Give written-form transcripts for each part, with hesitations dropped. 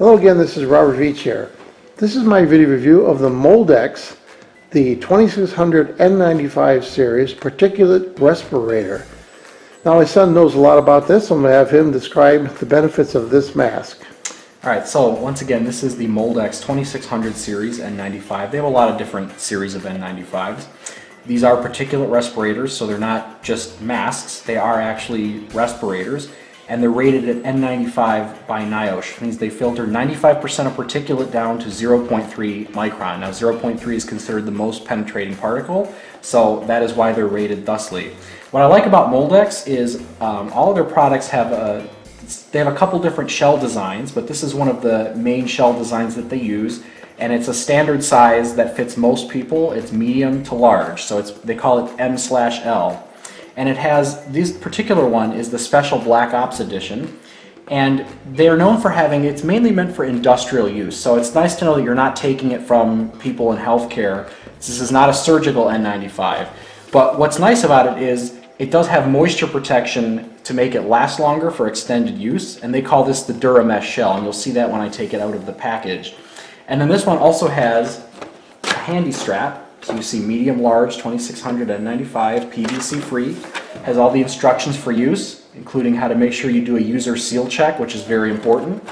Hello again, this is Robert Veach here. This is my video review of the Moldex, the 2600 N95 series particulate respirator. Now my son knows a lot about this, so I'm going to have him describe the benefits of this mask. Alright, so once again, this is the Moldex 2600 series N95. They have a lot of different series of N95s. These are particulate respirators, so they're not just masks, they are actually respirators. And they're rated at N95 by NIOSH. It means they filter 95% of particulate down to 0.3 micron. Now 0.3 is considered the most penetrating particle, so that is why they're rated thusly. What I like about Moldex is all of their products have a couple different shell designs, but this is one of the main shell designs that they use, and it's a standard size that fits most people. It's medium to large, so they call it M/L. And it has, this particular one is the Special Black Ops Edition, and they're known for having, it's mainly meant for industrial use, so it's nice to know that you're not taking it from people in healthcare. This is not a surgical N95, but what's nice about it is it does have moisture protection to make it last longer for extended use, and they call this the Duramesh shell, and you'll see that when I take it out of the package. And then this one also has a handy strap. So you see medium, large, 2600 N95, PVC free, has all the instructions for use, including how to make sure you do a user seal check, which is very important.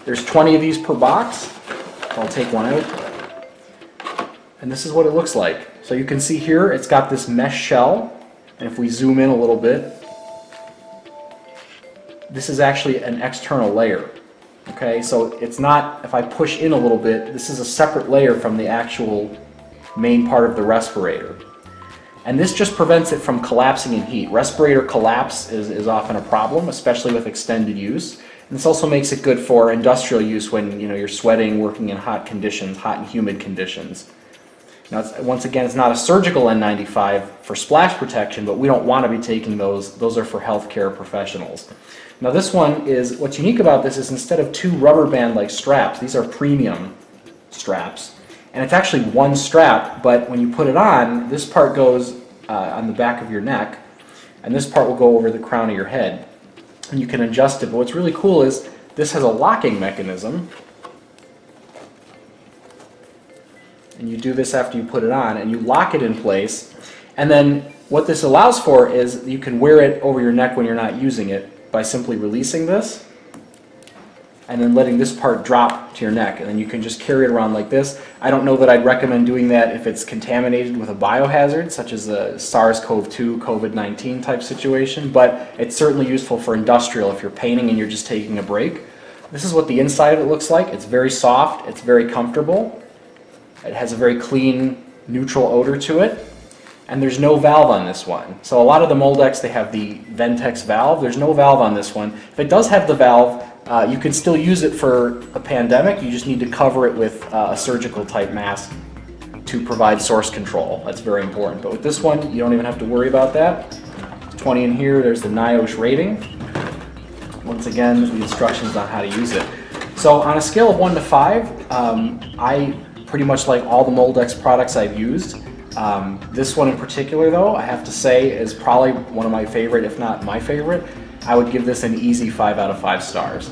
There's 20 of these per box. I'll take one out. And this is what it looks like. So you can see here, it's got this mesh shell, and if we zoom in a little bit, this is actually an external layer. Okay, so it's not, if I push in a little bit, this is a separate layer from the actual main part of the respirator. And this just prevents it from collapsing in heat. Respirator collapse is often a problem, especially with extended use. And this also makes it good for industrial use when you're sweating, working in hot conditions, hot and humid conditions. Now, once again, it's not a surgical N95 for splash protection, but we don't want to be taking those. Those are for healthcare professionals. Now this one is, what's unique about this is instead of two rubber band-like straps, these are premium straps. And it's actually one strap, but when you put it on, this part goes on the back of your neck, and this part will go over the crown of your head. And you can adjust it, but what's really cool is this has a locking mechanism. And you do this after you put it on, and you lock it in place. And then what this allows for is you can wear it over your neck when you're not using it by simply releasing this, and then letting this part drop to your neck, and then you can just carry it around like this. I don't know that I'd recommend doing that if it's contaminated with a biohazard, such as a SARS-CoV-2, COVID-19 type situation, but it's certainly useful for industrial if you're painting and you're just taking a break. This is what the inside of it looks like. It's very soft, it's very comfortable. It has a very clean, neutral odor to it, and there's no valve on this one. So a lot of the Moldex, they have the Ventex valve. There's no valve on this one. If it does have the valve, you can still use it for a pandemic. You just need to cover it with a surgical type mask to provide source control. That's very important. But with this one, you don't even have to worry about that. 20 in here, there's the NIOSH rating. Once again, the instructions on how to use it. So on a scale of 1 to 5, I pretty much like all the Moldex products I've used. This one in particular, though, I have to say is probably one of my favorite, if not my favorite. I would give this an easy 5 out of 5 stars.